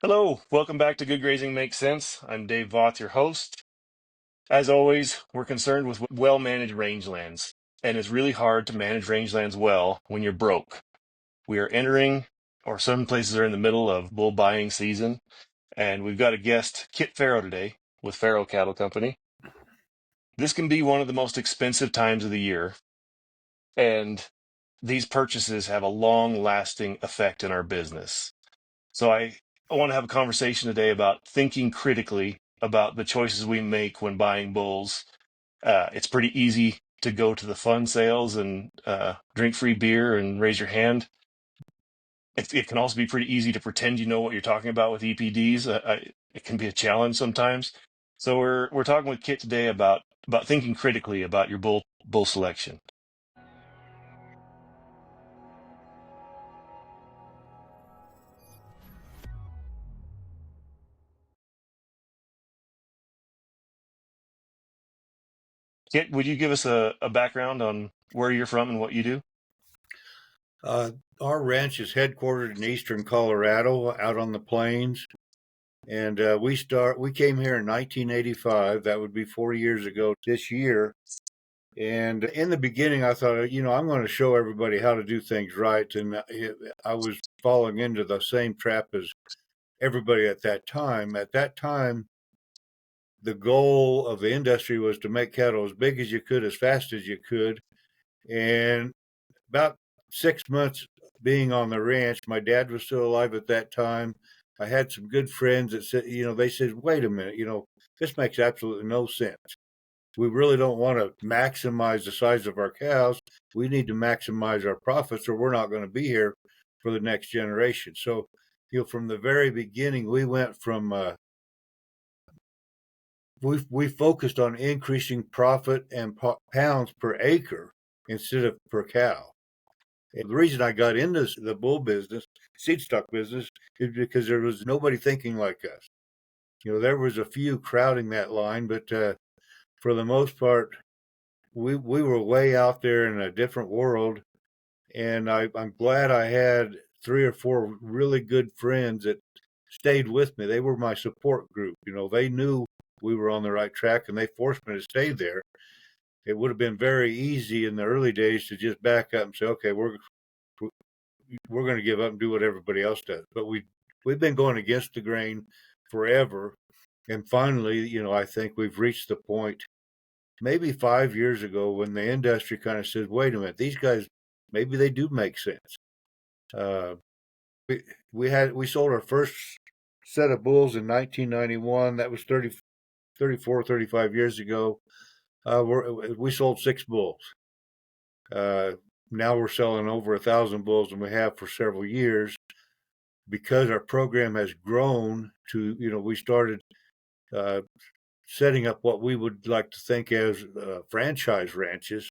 Hello, welcome back to Good Grazing Makes Sense. I'm Dave Voth, your host. As always, we're concerned with well-managed rangelands, and it's really hard to manage rangelands well when you're broke. We are entering, or some places are in the middle of bull buying season, and we've got a guest, Kit Pharo, today with Pharo Cattle Company. This can be one of the most expensive times of the year, and these purchases have a long-lasting effect in our business. So I want to have a conversation today about thinking critically about the choices we make when buying bulls. It's pretty easy to go to the fun sales and drink free beer and raise your hand. It can also be pretty easy to pretend you know what you're talking about with EPDs. It can be a challenge sometimes. So we're talking with Kit today about thinking critically about your bull selection. Kit, would you give us a background on where you're from and what you do? Uh, our ranch is headquartered in eastern Colorado, out on the plains, and we came here in 1985. That would be 40 years ago this year. And in the beginning, I thought, I'm going to show everybody how to do things right, and I was falling into the same trap as everybody at that time. At that time, the goal of the industry was to make cattle as big as you could, as fast as you could, and about 6 months being on the ranch, my dad was still alive at that time. I had some good friends that said, they said, wait a minute, this makes absolutely no sense. We really don't want to maximize the size of our cows. We need to maximize our profits or we're not going to be here for the next generation. So, from the very beginning, we went from, we focused on increasing profit and pounds per acre instead of per cow. And the reason I got into the bull business, seed stock business, is because there was nobody thinking like us. There was a few crowding that line, but for the most part, we were way out there in a different world. And I'm glad I had 3 or 4 really good friends that stayed with me. They were my support group. They knew we were on the right track and they forced me to stay there. It would have been very easy in the early days to just back up and say, okay, we're going to give up and do what everybody else does. But we've been going against the grain forever, and finally, I think we've reached the point, maybe 5 years ago, when the industry kind of says, "Wait a minute, these guys, maybe they do make sense." Uh, we sold our first set of bulls in 1991. That was 34, 35 years ago. We sold 6 bulls. Now we're selling over 1,000 bulls, and we have for several years. Because our program has grown to, we started uh, setting up what we would like to think as franchise ranches.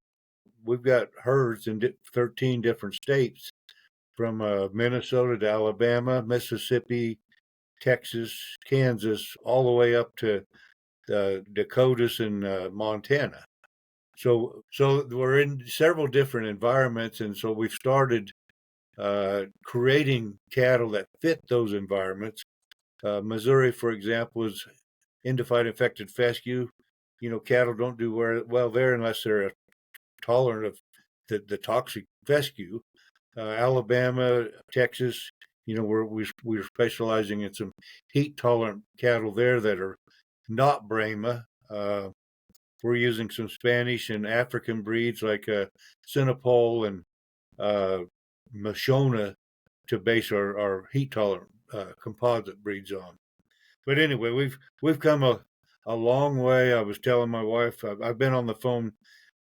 We've got herds in 13 different states, from Minnesota to Alabama, Mississippi, Texas, Kansas, all the way up to Dakotas and Montana. So we're in several different environments, and so we've started creating cattle that fit those environments. Missouri, for example, is indified infected fescue. Cattle don't do well there unless they're tolerant of the toxic fescue. Alabama, Texas, we're specializing in some heat tolerant cattle there that are not Brahma. We're using some Spanish and African breeds like Sinopol and Mashona to base our heat tolerant composite breeds on. But anyway, we've come a long way. I was telling my wife, I've been on the phone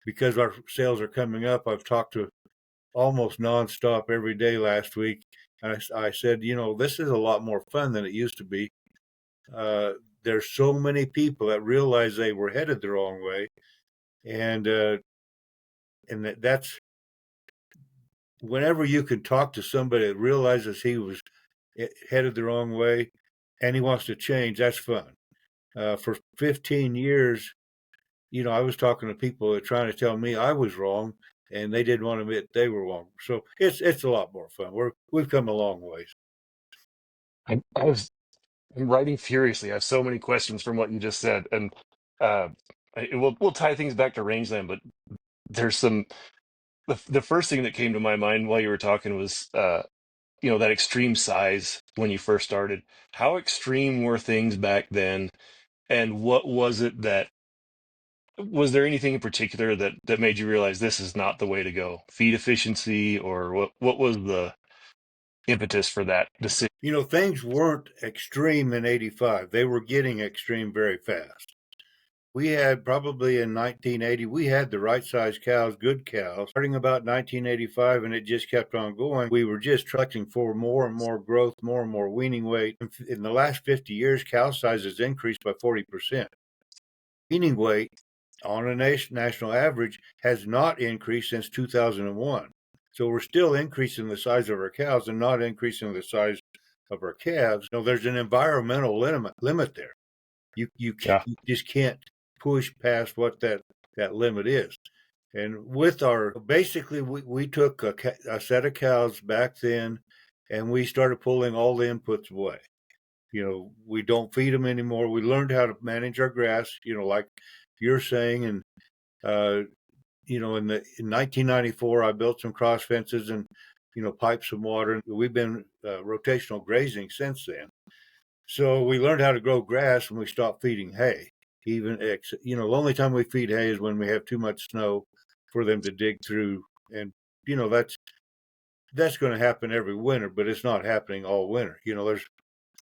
because our sales are coming up. I've talked to almost nonstop every day last week. And I said, this is a lot more fun than it used to be. There's so many people that realize they were headed the wrong way, and that's whenever you can talk to somebody that realizes he was headed the wrong way and he wants to change. That's fun. For 15 years, I was talking to people that are trying to tell me I was wrong, and they didn't want to admit they were wrong. So it's a lot more fun. We've come a long ways. I was I'm writing furiously. I have so many questions from what you just said, and uh, we'll tie things back to rangeland. But there's some the first thing that came to my mind while you were talking was that extreme size when you first started. How extreme were things back then, and what was it that was there anything in particular that made you realize this is not the way to go? Feed efficiency, or what was the impetus for that decision? Things weren't extreme in 85. They were getting extreme very fast. We had probably in 1980, we had the right size cows, good cows, starting about 1985, and it just kept on going. We were just tracking for more and more growth, more and more weaning weight. In the last 50 years, cow size has increased by 40%. Weaning weight on a national average has not increased since 2001. So we're still increasing the size of our cows and not increasing the size of our calves. There's an environmental limit there. You Yeah, you just can't push past what that limit is. And basically we took a set of cows back then, and we started pulling all the inputs away. We don't feed them anymore. We learned how to manage our grass. Like you're saying, and in 1994, I built some cross fences and piped some water. We've been rotational grazing since then. So we learned how to grow grass when we stopped feeding hay. The only time we feed hay is when we have too much snow for them to dig through, and that's going to happen every winter, but it's not happening all winter. There's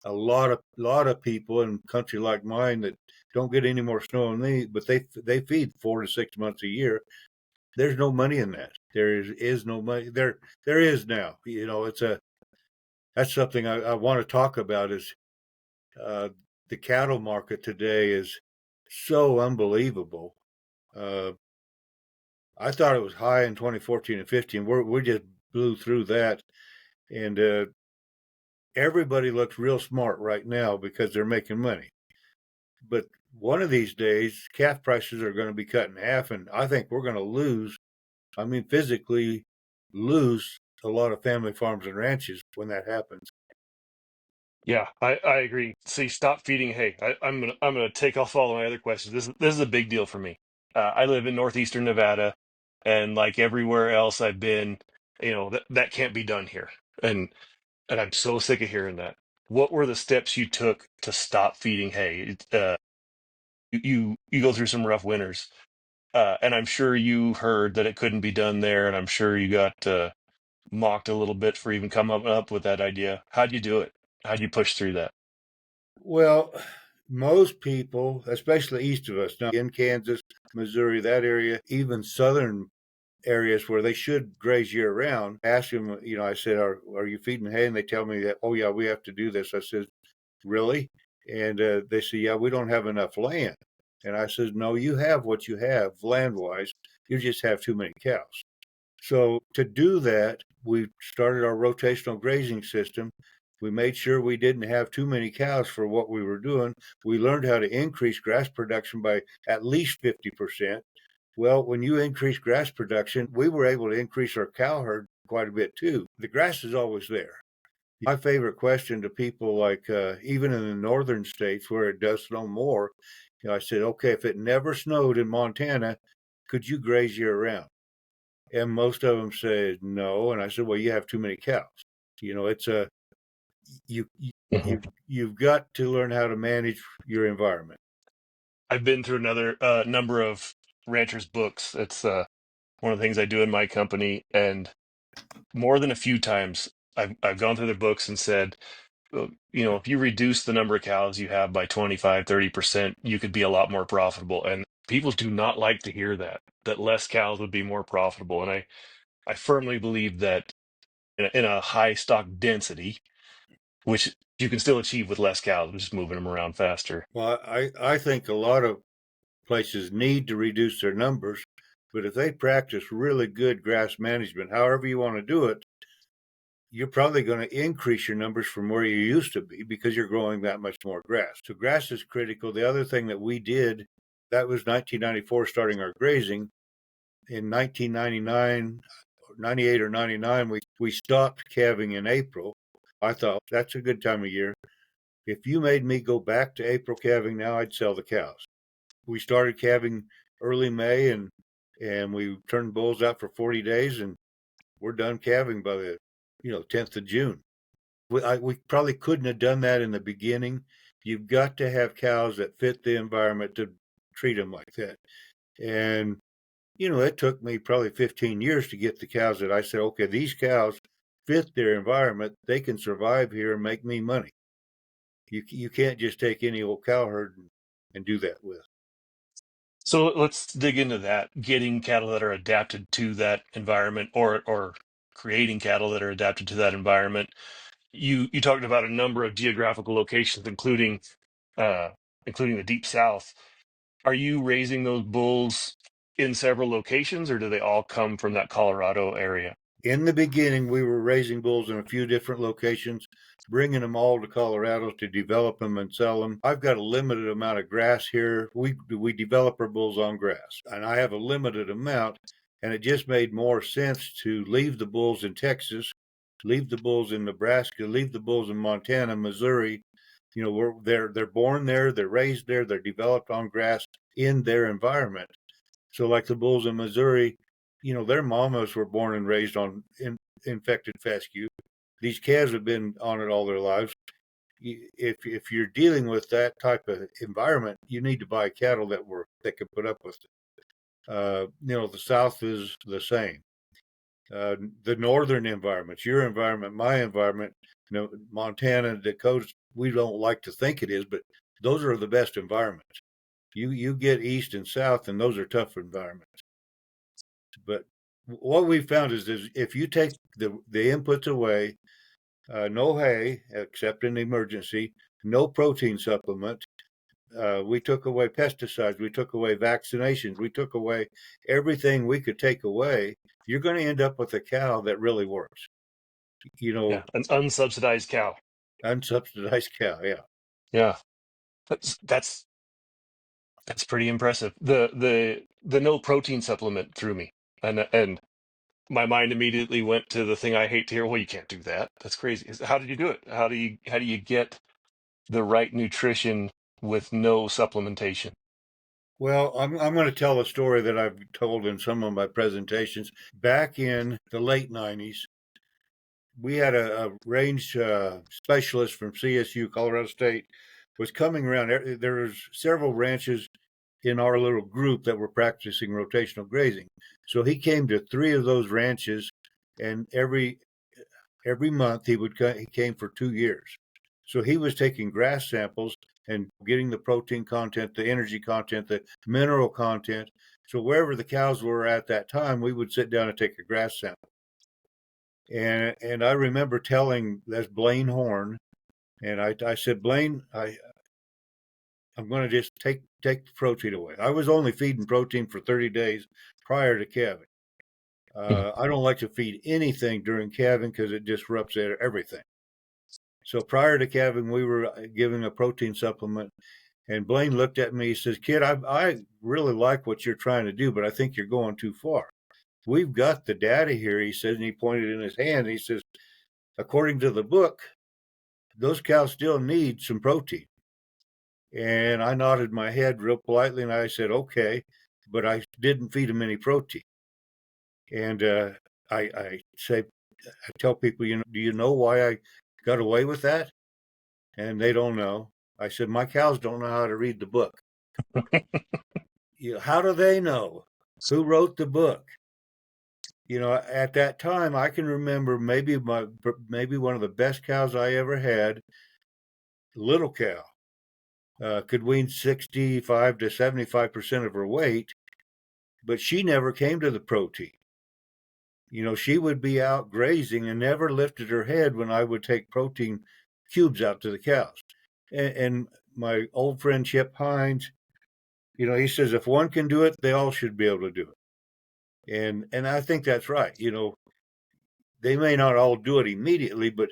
a lot of people in a country like mine that don't get any more snow than me, but they feed 4 to 6 months a year. There's no money in that. There is no money there. There is now. That's something I want to talk about is uh, the cattle market today is so unbelievable. Uh, I thought it was high in 2014 and 15. We just blew through that, and everybody looks real smart right now because they're making money. But one of these days, calf prices are going to be cut in half, and I think we're going to lose. I mean, physically lose a lot of family farms and ranches when that happens. yeah, I agree. See, stop feeding hay. I'm gonna take off all of my other questions. This is a big deal for me. I live in northeastern Nevada, and like everywhere else I've been, that can't be done here, and I'm so sick of hearing that. What were the steps you took to stop feeding hay? You go through some rough winters, and I'm sure you heard that it couldn't be done there, and I'm sure you got mocked a little bit for even coming up with that idea. How'd you do it? How'd you push through that? Well, most people, especially east of us, now in Kansas, Missouri, that area, even southern areas where they should graze year round, ask them, I said, are you feeding hay? And they tell me that, oh, yeah, we have to do this. I said, really? And they say, yeah, we don't have enough land. And I said, no, you have what you have land wise. You just have too many cows. So to do that, we started our rotational grazing system. We made sure we didn't have too many cows for what we were doing. We learned how to increase grass production by at least 50%. Well, when you increase grass production, we were able to increase our cow herd quite a bit too. The grass is always there. My favorite question to people, like even in the northern states where it does snow more, I said, okay, if it never snowed in Montana, could you graze year round? And most of them said no. And I said, well, you have too many cows. It's a you you Mhm. you you've got to learn how to manage your environment. I've been through another number of ranchers' books. It's one of the things I do in my company, and more than a few times I've gone through their books and said, if you reduce the number of cows you have by 25, 30%, you could be a lot more profitable. And people do not like to hear that less cows would be more profitable. And I firmly believe that in a high stock density, which you can still achieve with less cows, just moving them around faster. Well, I think a lot of places need to reduce their numbers, but if they practice really good grass management, however you want to do it, you're probably going to increase your numbers from where you used to be because you're growing that much more grass. So grass is critical. The other thing that we did, that was 1994 starting our grazing. In 1999, 98 or 99, we stopped calving in April. I thought that's a good time of year. If you made me go back to April calving now, I'd sell the cows. We started calving early May, and we turned bulls out for 40 days, and we're done calving by the 10th of June. We probably couldn't have done that in the beginning. You've got to have cows that fit the environment to treat them like that. And it took me probably 15 years to get the cows that I said, okay, these cows fit their environment. They can survive here and make me money. You can't just take any old cow herd and do that with. So let's dig into that. Getting cattle that are adapted to that environment, or creating cattle that are adapted to that environment. You talked about a number of geographical locations, uh, including the Deep South. Are you raising those bulls in several locations, or do they all come from that Colorado area? In the beginning, we were raising bulls in a few different locations, bringing them all to Colorado to develop them and sell them. I've got a limited amount of grass here. We develop our bulls on grass, and I have a limited amount, and it just made more sense to leave the bulls in Texas, leave the bulls in Nebraska, leave the bulls in Montana, Missouri. They're born there, they're raised there, they're developed on grass in their environment. So, like the bulls in Missouri, their mamas were born and raised on infected fescue. These calves have been on it all their lives. If you're dealing with that type of environment, you need to buy cattle that can put up with it. The South is the same. The northern environments, your environment, my environment, Montana, Dakota, we don't like to think it is, but those are the best environments. You get east and south, and those are tough environments. But what we found is if you take the inputs away, no hay except in emergency, no protein supplement. We took away pesticides. We took away vaccinations. We took away everything we could take away. You're going to end up with a cow that really works. Yeah, an unsubsidized cow. Unsubsidized cow. Yeah. Yeah, that's that's pretty impressive. The no protein supplement threw me, and my mind immediately went to the thing I hate to hear. Well, you can't do that. That's crazy. How did you do it? How do you get the right nutrition with no supplementation? Well, I'm going to tell a story that I've told in some of my presentations. Back in the late 90s, we had a range specialist from CSU, Colorado State, was coming around. There was several ranches in our little group that were practicing rotational grazing. So he came to 3 of those ranches, and every month he came for 2 years. So he was taking grass samples and getting the protein content, the energy content, the mineral content. So wherever the cows were at that time, we would sit down and take a grass sample. And I remember telling that's Blaine Horn, and I said, Blaine, I'm going to just take the protein away. I was only feeding protein for 30 days prior to calving. I don't like to feed anything during calving because it disrupts everything. So prior to calving, we were giving a protein supplement, and Blaine looked at me. He says, "Kid, I really like what you're trying to do, but I think you're going too far. We've got the data here," he says, and he pointed in his hand. He says, "According to the book, those cows still need some protein." And I nodded my head real politely, and I said, "Okay," but I didn't feed them any protein. And I tell people, do you know why I got away with that? And they don't know. I said, my cows don't know how to read the book. How do they know? Who wrote the book? At that time, I can remember maybe one of the best cows I ever had, little cow, could wean 65 to 75% of her weight, but she never came to the protein. She would be out grazing and never lifted her head when I would take protein cubes out to the cows. And my old friend Chip Hines, he says if one can do it, they all should be able to do it. And I think that's right. They may not all do it immediately, but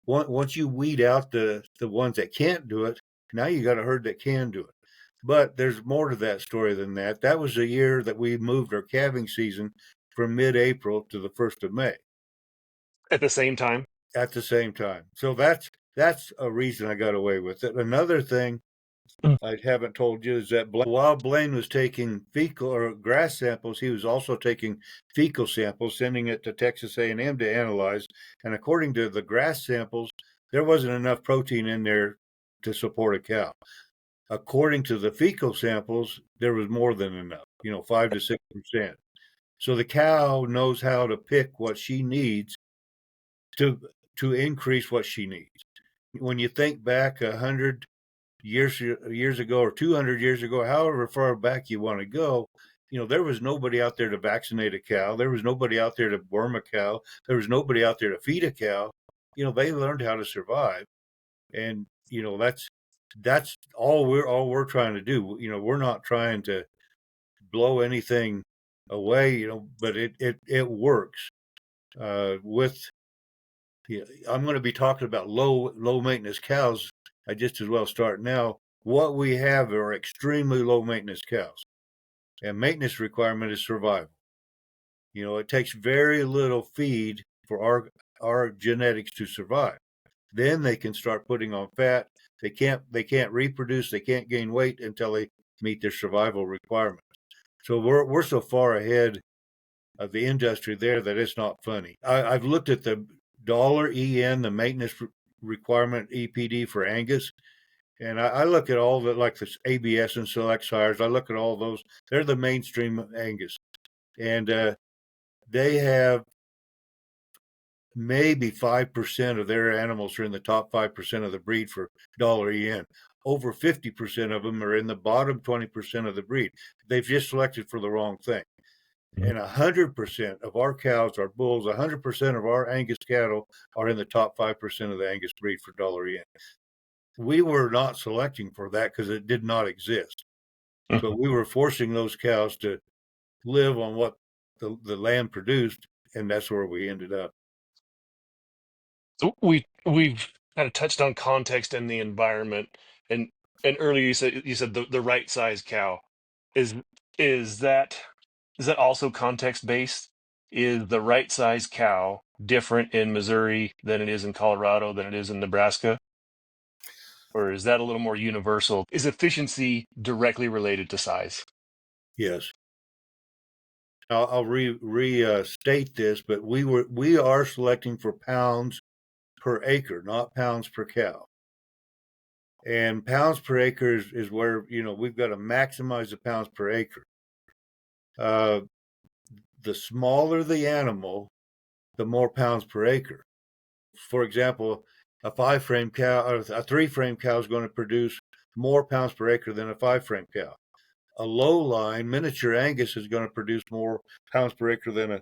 once you weed out the ones that can't do it, now you got a herd that can do it. But there's more to that story than that. That was the year that we moved our calving season from mid-April to the 1st of May. At the same time? At the same time. So that's That's a reason I got away with it. Another thing I haven't told you is that while Blaine was taking fecal or grass samples, he was also taking fecal samples, sending it to Texas A&M to analyze. And according to the grass samples, there wasn't enough protein in there to support a cow. According to the fecal samples, there was more than enough, 5 to 6%. So the cow knows how to pick what she needs to increase what she needs. When you think back 100 years ago or 200 years ago, however far back you want to go, there was nobody out there to vaccinate a cow. There was nobody out there to worm a cow. There was nobody out there to feed a cow. They learned how to survive, and that's all we're trying to do. We're not trying to blow anything away. But it works. With I'm going to be talking about low maintenance cows. I just as well start now. What we have are extremely low maintenance cows, and maintenance requirement is survival. It takes very little feed for our genetics to survive. Then they can start putting on fat. They can't reproduce. They can't gain weight until they meet their survival requirements. So we're so far ahead of the industry there that it's not funny. I've looked at the $EN, the maintenance requirement EPD for Angus, and I look at all the like the ABS and Select sires. I look at all those. They're the mainstream Angus, and they have maybe 5% of their animals are in the top 5% of the breed for $EN. Over 50% of them are in the bottom 20% of the breed. They've just selected for the wrong thing. And 100% of our cows, our bulls, 100% of our Angus cattle are in the top 5% of the Angus breed for $EN. We were not selecting for that because it did not exist. So we were forcing those cows to live on what the land produced, and that's where we ended up. So we've kind of touched on context and the environment, and earlier you said the right size cow. Is is that is that also context based? Is the right size cow different in Missouri than it is in Colorado than it is in Nebraska? Or is that a little more universal? Is efficiency directly related to size? Yes. I'll restate this, but we are selecting for pounds per acre, not pounds per cow. And pounds per acre is where we've got to maximize the pounds per acre. The smaller the animal, the more pounds per acre. For example, a 5-frame cow or a 3-frame cow is going to produce more pounds per acre than a 5-frame cow. A low line miniature Angus is going to produce more pounds per acre than a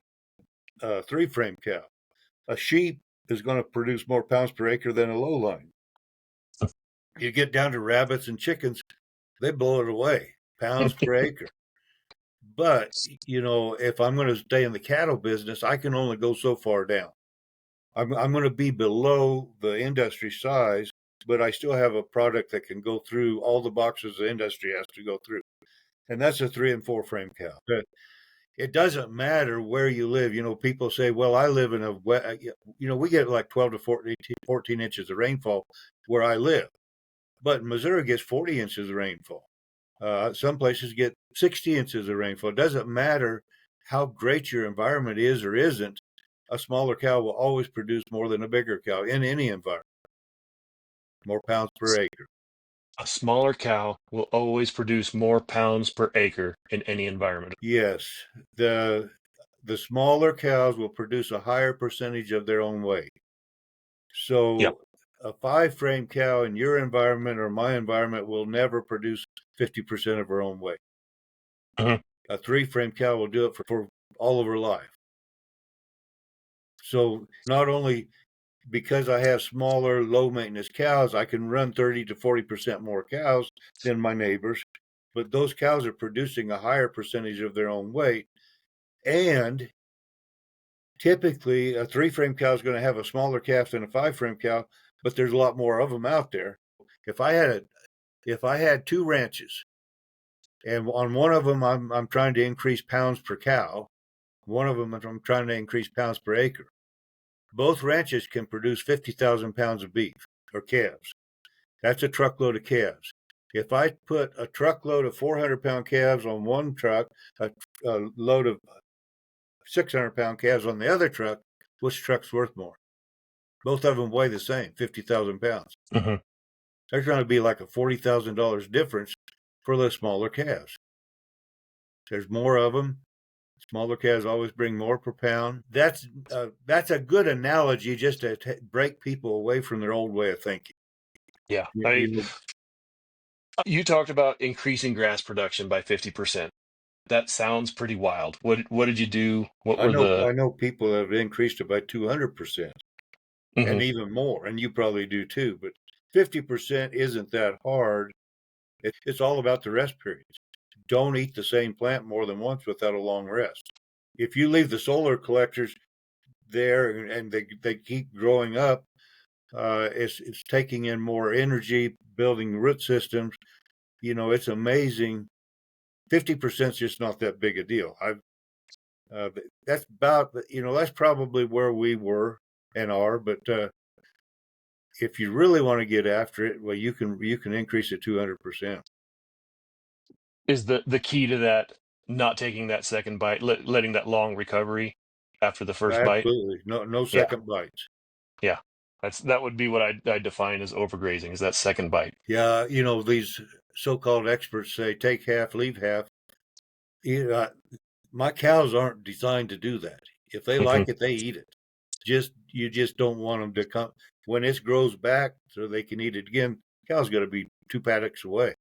3-frame cow. A sheep is going to produce more pounds per acre than a low line. You get down to rabbits and chickens, they blow it away, pounds per acre. But, if I'm going to stay in the cattle business, I can only go so far down. I'm going to be below the industry size, but I still have a product that can go through all the boxes the industry has to go through. And that's a 3 and 4 frame cow. It doesn't matter where you live. People say, well, I live in we get like 12 to 14 inches of rainfall where I live. But Missouri gets 40 inches of rainfall. Some places get 60 inches of rainfall. It doesn't matter how great your environment is or isn't. A smaller cow will always produce more than a bigger cow in any environment. More pounds per acre. A smaller cow will always produce more pounds per acre in any environment. Yes, the smaller cows will produce a higher percentage of their own weight. Yep. So a 5-frame cow in your environment or my environment will never produce 50% of her own weight. Mhm. A 3-frame cow will do it for all of her life. So not only because I have smaller, low maintenance cows, I can run 30 to 40% more cows than my neighbors, but those cows are producing a higher percentage of their own weight. And typically a 3-frame cow is going to have a smaller calf than a 5-frame cow, but there's a lot more of them out there. If I had 2 ranches, and on one of them I'm trying to increase pounds per cow, one of them I'm trying to increase pounds per acre. Both ranches can produce 50,000 pounds of beef. or calves. That's a truckload of calves. If I put a truckload of 400-pound calves on one truck, a load of 600-pound calves on the other truck, which truck's worth more? Both of them weigh the same, 50,000 pounds. Hmm. There's going to be like a $40,000 difference for the smaller calves. There's more of them. Smaller calves always bring more per pound. That's a good analogy just to break people away from their old way of thinking. Yeah. You know, You talked about increasing grass production by 50%. That sounds pretty wild. What did you do? What I were know the I know people have increased it by 200% and Mhm. even more, and you probably do too. But 50% isn't that hard. It's all about the rest periods. Don't eat the same plant more than once without a long rest. If you leave the solar collectors there and they keep growing up, it's taking in more energy, building root systems. It's amazing. 50% is just not that big a deal. Uh, that's about that's probably where we were and are. But if you really want to get after it, well, you can increase it 200%. Is the key to that not taking that second bite, letting that long recovery after the first bite? Absolutely, no Yeah. second bites. Yeah. That would be what I define as overgrazing, is that second bite. Yeah, these so-called experts say take half, leave half. You know, my cows aren't designed to do that. If they Hmm. like it, they eat it. You just don't want them to come when it grows back so they can eat it again. Cow's got to be 2 paddocks away.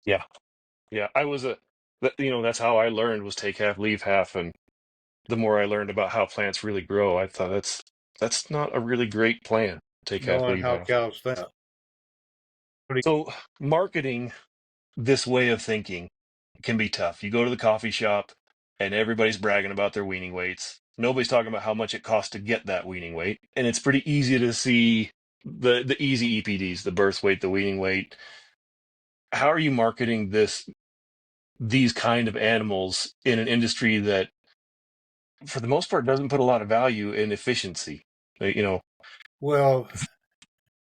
Yeah. Yeah. That's how I learned, was take half, leave half. And the more I learned about how plants really grow, I thought that's not a really great plan. Take half, Knowing leave how half. cows think. So marketing this way of thinking can be tough. You go to the coffee shop and everybody's bragging about their weaning weights. Nobody's talking about how much it costs to get that weaning weight. And it's pretty easy to see the easy EPDs, the birth weight, the weaning weight. How are you marketing these kind of animals in an industry that, for the most part, doesn't put a lot of value in efficiency? You know, Well,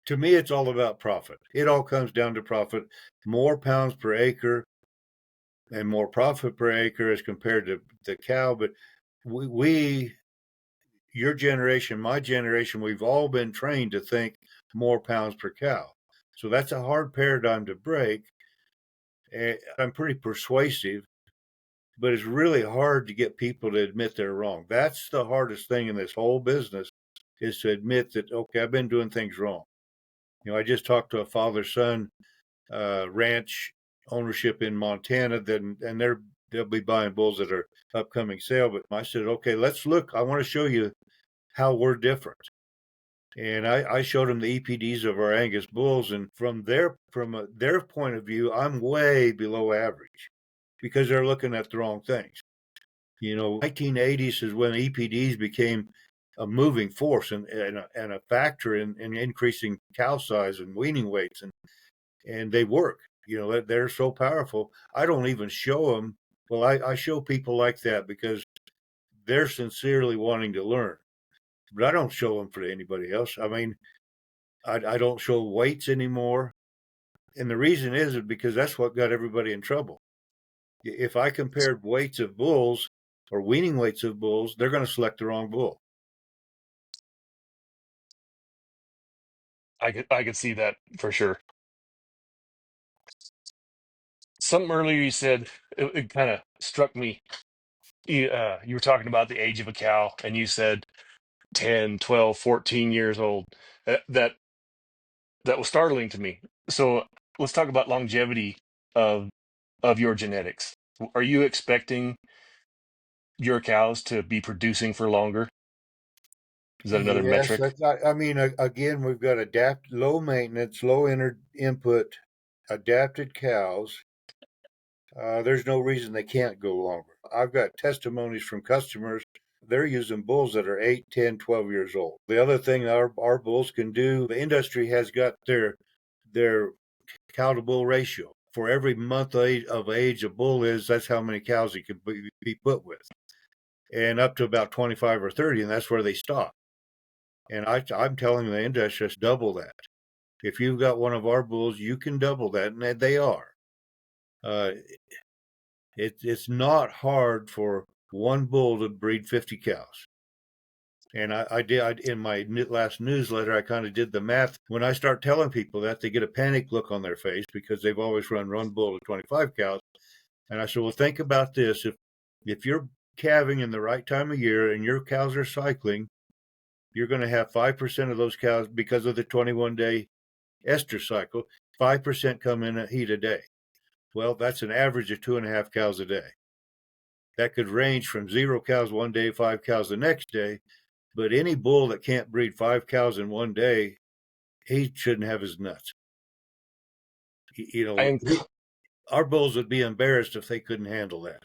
to me, it's all about profit. It all comes down to profit. More pounds per acre and more profit per acre as compared to the cow. But we your generation, my generation, we've all been trained to think more pounds per cow. So that's a hard paradigm to break. I'm pretty persuasive, but it's really hard to get people to admit they're wrong. That's the hardest thing in this whole business, is to admit that, okay, I've been doing things wrong. I just talked to a father-son ranch ownership in Montana, and they'll be buying bulls that are upcoming sale. But I said, okay, let's look. I want to show you how we're different. And I showed them the EPDs of our Angus bulls, and from their point of view, I'm way below average because they're looking at the wrong things. 1980s is when EPDs became a moving force and a factor in increasing cow size and weaning weights, and they work. They're so powerful. I don't even show them. Well, I show people like that because they're sincerely wanting to learn, but I don't show them for anybody else. I mean, I don't show weights anymore. And the reason is because that's what got everybody in trouble. If I compared weights of bulls or weaning weights of bulls, they're going to select the wrong bull. I could see that for sure. Something earlier you said, it kind of struck me. You were talking about the age of a cow, and you said 10, 12, 14 years old. That was startling to me. So let's talk about longevity of your genetics. Are you expecting your cows to be producing for longer? Is that another Yes, metric? I mean, again, we've got low maintenance, input, adapted cows. There's no reason they can't go longer. I've got testimonies from customers. They're using bulls that are 8, 10, 12 years old. The other thing our bulls can do, the industry has got their cow to bull ratio. For every month of age a bull is, that's how many cows he can be put with. And up to about 25 or 30, and that's where they stop. And I'm telling the industry, just double that. If you've got one of our bulls, you can double that, and they are. Uh, it's not hard for one bull to breed 50 cows. And in my last newsletter, I kind of did the math. When I start telling people that, they get a panic look on their face because they've always run one bull to 25 cows. And I said, well, think about this. If you're calving in the right time of year and your cows are cycling, you're going to have 5% of those cows, because of the 21-day ester cycle, 5% come in a heat a day. Well, that's an average of 2.5 cows a day. That could range from 0 cows one day, 5 cows the next day. But any bull that can't breed 5 cows in one day, he shouldn't have his nuts. You I know, am our bulls would be embarrassed if they couldn't handle that.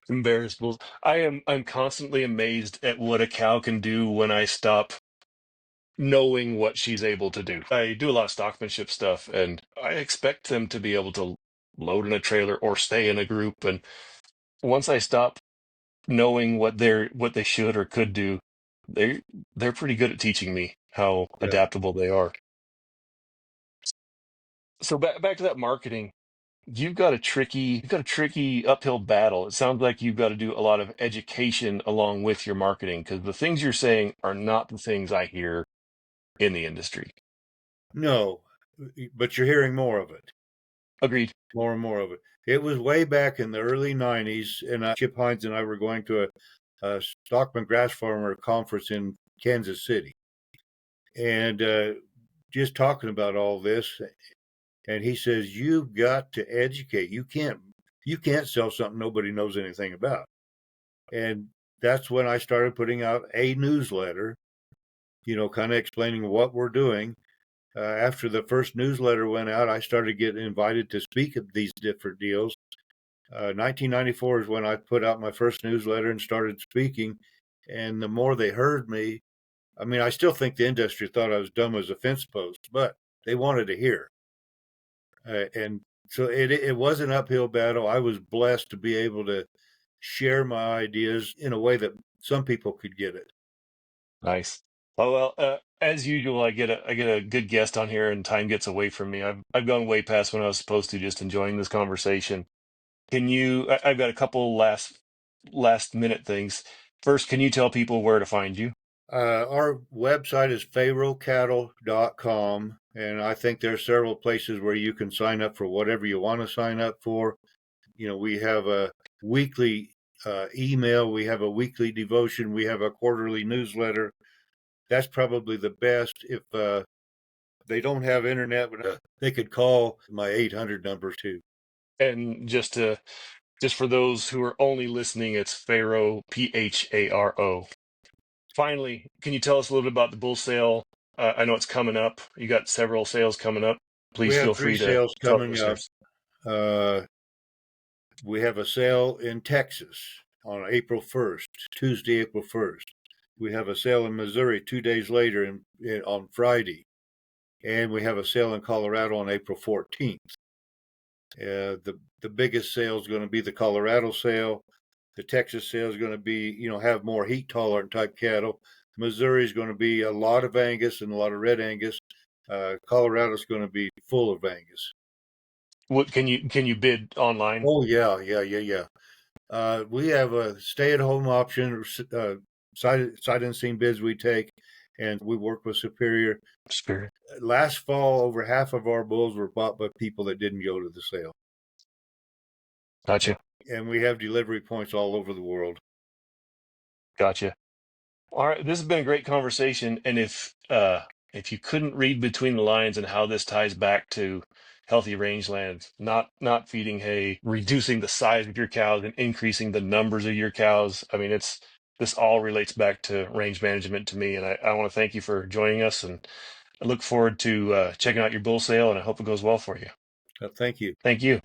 embarrassed bulls. I'm constantly amazed at what a cow can do when I stop knowing what she's able to do. I do a lot of stockmanship stuff, and I expect them to be able to load in a trailer or stay in a group. And once I stop knowing what they should or could do, they they're pretty good at teaching me how Yeah. adaptable they are. So back to that marketing. You've got a tricky uphill battle. It sounds like you've got to do a lot of education along with your marketing, because the things you're saying are not the things I hear in the industry. No, but you're hearing more of it, Agreed. more and more of it. It was way back in the early 90s, and Chip Hines and I were going to a Stockman grass farmer conference in Kansas City, and just talking about all this. And he says, you've got to educate. You can't sell something nobody knows anything about. And that's when I started putting out a newsletter, kind of explaining what we're doing. After the first newsletter went out, I started getting invited to speak at these different deals. 1994 is when I put out my first newsletter and started speaking. And the more they heard me, I mean, I still think the industry thought I was dumb as a fence post, but they wanted to hear. And so it was an uphill battle. I was blessed to be able to share my ideas in a way that some people could get it. Nice. Oh well, as usual, I get a good guest on here, and time gets away from me. I've gone way past when I was supposed to, just enjoying this conversation. I've got a couple last minute things. First, can you tell people where to find you? Our website is pharocattle.com, and I think there are several places where you can sign up for whatever you want to sign up for. We have a weekly email, we have a weekly devotion, we have a quarterly newsletter. That's probably the best. If they don't have internet, they could call my 800 number too. And just for those who are only listening, it's Pharo, Pharo. Finally, can you tell us a little bit about the bull sale? I know it's coming up. You got several sales coming up. We Please have feel three free to sales tell the coming up. listeners. Uh, we have a sale in Texas on April 1st, Tuesday, April 1st. We have a sale in Missouri 2 days later on Friday. And we have a sale in Colorado on April 14th. The biggest sale is going to be the Colorado sale. The Texas sale is going to be, have more heat tolerant type cattle. Missouri is going to be a lot of Angus and a lot of red Angus. Colorado is going to be full of Angus. What can you bid online? Oh yeah, yeah, yeah, yeah. We have a stay-at-home option, sight unseen bids we take, and we work with Superior. Spirit. Last fall, over half of our bulls were bought by people that didn't go to the sale. Gotcha. And we have delivery points all over the world. Gotcha. All right, this has been a great conversation. And if you couldn't read between the lines and how this ties back to healthy rangeland, not feeding hay, reducing the size of your cows and increasing the numbers of your cows, I mean, this all relates back to range management to me. And I want to thank you for joining us, and I look forward to checking out your bull sale, and I hope it goes well for you. Thank you. Thank you.